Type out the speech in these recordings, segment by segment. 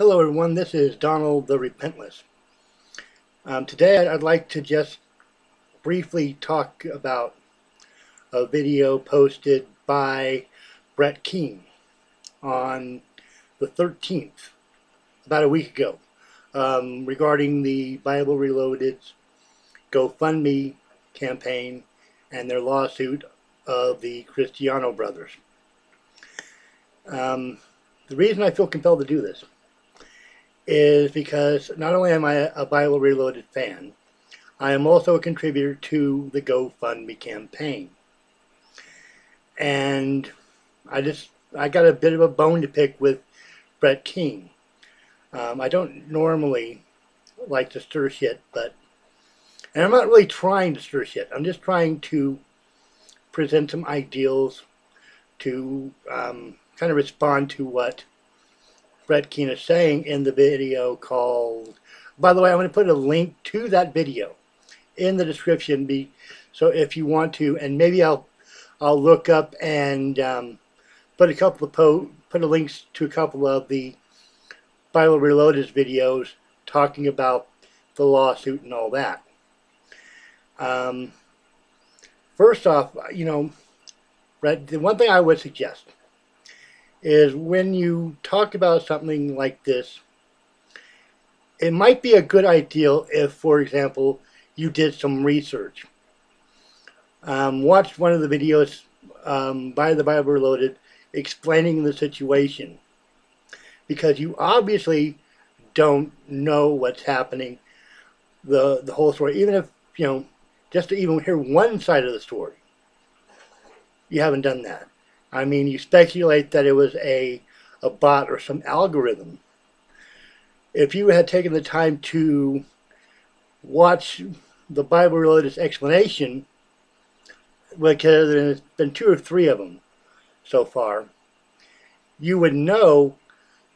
Hello everyone, this is Donald the Repentless. Today I'd like to just briefly talk about a video posted by Brett Keane on the 13th, about a week ago, regarding the Bible Reloaded's Gofundme campaign and their lawsuit of the Christiano brothers. The reason I feel compelled to do this is because not only am I a Bible Reloaded fan, I am also a contributor to the Gofundme campaign. And I got a bit of a bone to pick with Brett Keane. I don't normally like to stir shit, and I'm not really trying to stir shit. I'm just trying to present some ideals to kind of respond to what Brett Keane is saying in the video called, by the way, I'm going to put a link to that video in the description, so if you want to, and maybe I'll look up and put a links to a couple of the Bible Reloaded videos talking about the lawsuit and all that. First off, Brett, the one thing I would suggest is when you talk about something like this, it might be a good idea if, for example, you did some research. Watch one of the videos by the Bible Reloaded explaining the situation, because you obviously don't know what's happening, the whole story. Even if, just to even hear one side of the story, you haven't done that. I mean, you speculate that it was a bot or some algorithm. If you had taken the time to watch the Bible Reloaded's explanation, because there's been 2 or 3 of them so far, you would know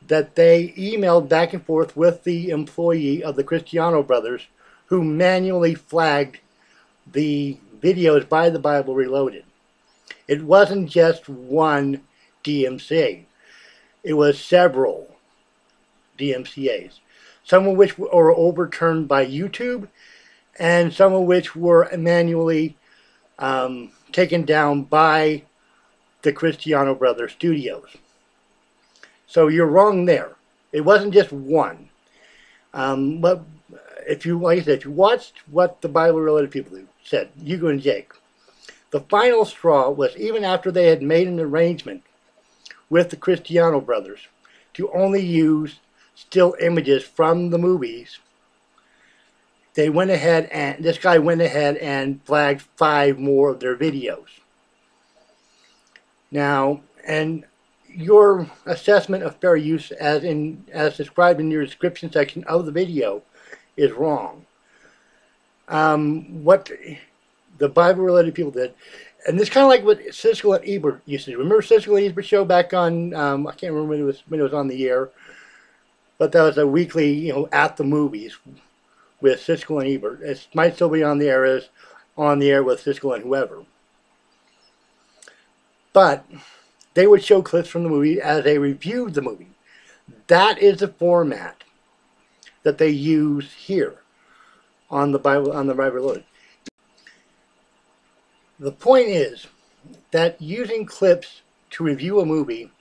that they emailed back and forth with the employee of the Christiano brothers, who manually flagged the videos by the Bible Reloaded. It wasn't just one DMCA. It was several DMCAs, some of which were overturned by YouTube, and some of which were manually taken down by the Christiano Brothers studios. So you're wrong there. It wasn't just one. But if you, like I said, if you watched what the Bible Reloaded people said, Hugo and Jake, the final straw was, even after they had made an arrangement with the Christiano brothers to only use still images from the movies, they went ahead and, this guy went ahead and flagged 5 more of their videos. Now, and your assessment of fair use as described in your description section of the video is wrong. What the Bible Reloaded people did, and this kind of like what Siskel and Ebert used to do. Remember Siskel and Ebert show back on, I can't remember when it was on the air, but that was a weekly, at the movies with Siskel and Ebert. It might still be on the air with Siskel and whoever. But they would show clips from the movie as they reviewed the movie. That is the format that they use here on the Bible Reloaded. The point is that using clips to review a movie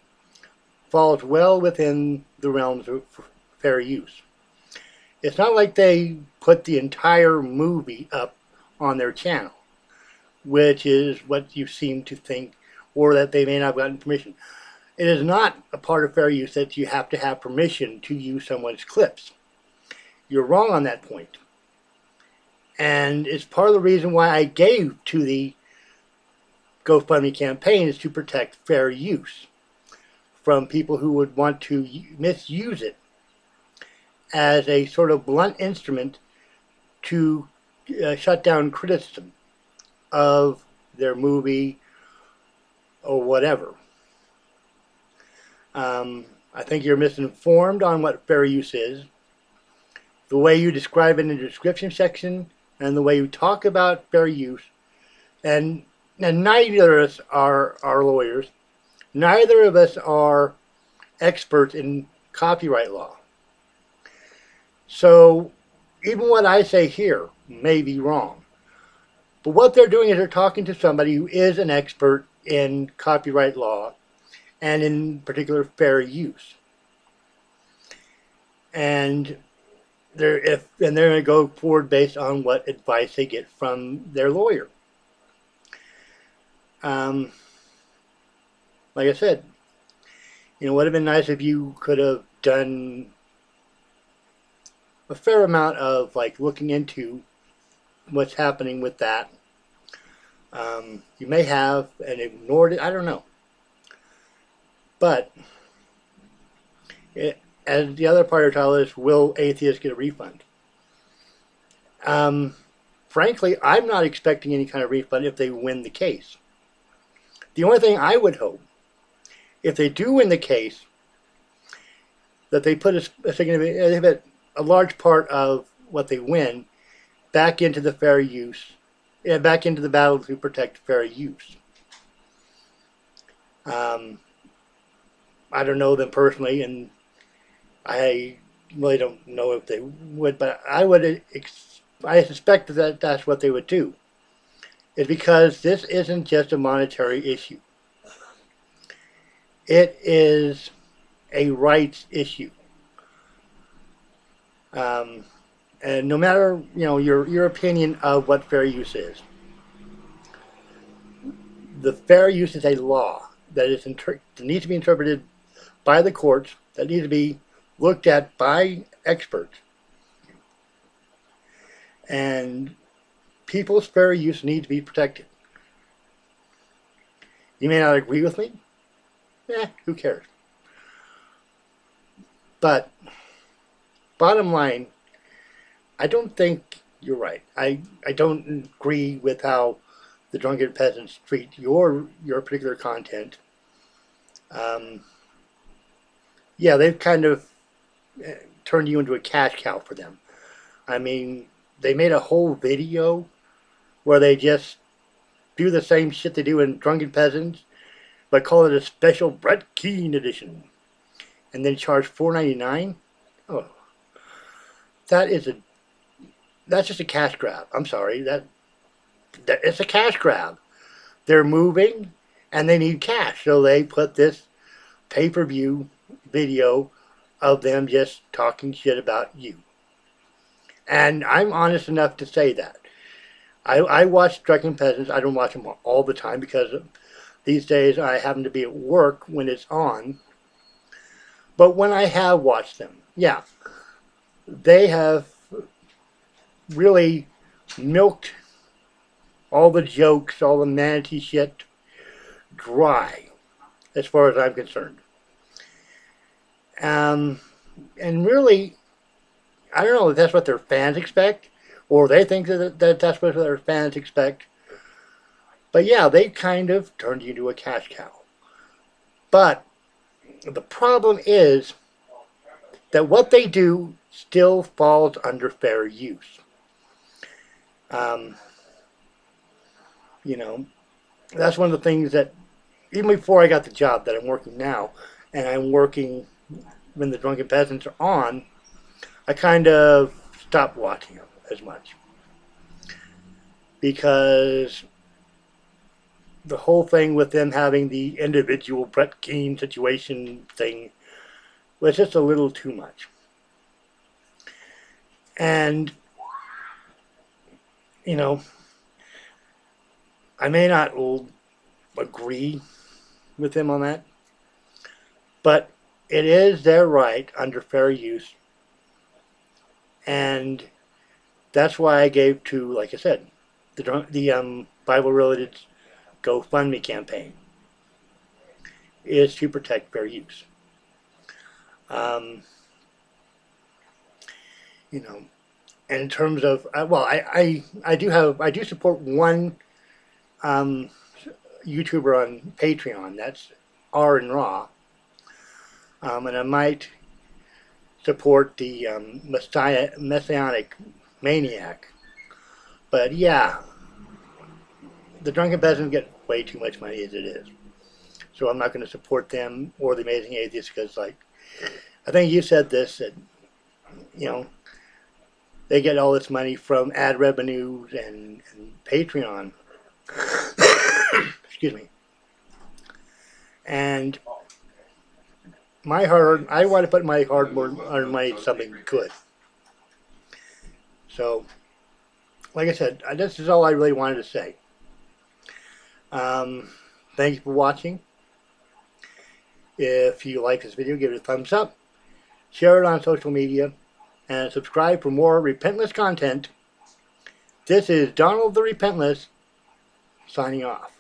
falls well within the realms of fair use. It's not like they put the entire movie up on their channel, which is what you seem to think, or that they may not have gotten permission. It is not a part of fair use that you have to have permission to use someone's clips. You're wrong on that point. And it's part of the reason why I gave to the Gofundme campaign, is to protect fair use from people who would want to misuse it as a sort of blunt instrument to shut down criticism of their movie or whatever. I think you're misinformed on what fair use is. The way you describe it in the description section and the way you talk about fair use, and neither of us are lawyers. Neither of us are experts in copyright law. So even what I say here may be wrong. But what they're doing is they're talking to somebody who is an expert in copyright law and in particular fair use. And they're going to go forward based on what advice they get from their lawyer. Um, like I said, it would have been nice if you could have done a fair amount of like looking into what's happening with that. You may have and ignored it. I don't know, but as the other part of the title is, will atheists get a refund? Um, Frankly, I'm not expecting any kind of refund if they win the case. The only thing I would hope, if they do win the case, that they put a large part of what they win back into the fair use, back into the battle to protect fair use. I don't know them personally, and I really don't know if they would, but I suspect that that's what they would do. It's because this isn't just a monetary issue. It is a rights issue. And no matter your opinion of what fair use is, the fair use is a law that needs to be interpreted by the courts, that needs to be looked at by experts, and people's fair use needs to be protected. You may not agree with me. Who cares? But bottom line, I don't think you're right. I don't agree with how the drunken peasants treat your particular content. Yeah, they've kind of turned you into a cash cow for them. I mean, they made a whole video where they just do the same shit they do in Drunken Peasants, but call it a special Brett Keane edition, and then charge $4.99. Oh, that's just a cash grab. I'm sorry, that it's a cash grab. They're moving, and they need cash, so they put this pay-per-view video of them just talking shit about you. And I'm honest enough to say that. I watch Drunken Peasants. I don't watch them all the time because these days I happen to be at work when it's on. But when I have watched them, yeah, they have really milked all the jokes, all the manatee shit dry, as far as I'm concerned. And really, I don't know if that's what their fans expect, or they think that that's what their fans expect. But yeah, they kind of turned you into a cash cow. But the problem is that what they do still falls under fair use. That's one of the things that, even before I got the job that I'm working now, and I'm working when the Drunken Peasants are on, I kind of stopped watching them as much. Because the whole thing with them having the individual Brett Keane situation thing was just a little too much. And, I may not agree with them on that, but it is their right under fair use. And that's why I gave to, like I said, the Bible-related Gofundme campaign is to protect fair use. And in terms of, I do support one YouTuber on Patreon. That's R and Raw. And I might support the Messianic Maniac. But yeah, the Drunken Peasants get way too much money as it is. So I'm not going to support them or the Amazing Atheists because, like, I think you said this, that, they get all this money from ad revenues and Patreon. Excuse me. And I want to put my hard-earned money into something good. So, like I said, this is all I really wanted to say. Thank you for watching. If you like this video, give it a thumbs up, share it on social media, and subscribe for more repentless content. This is Donald the Repentless, signing off.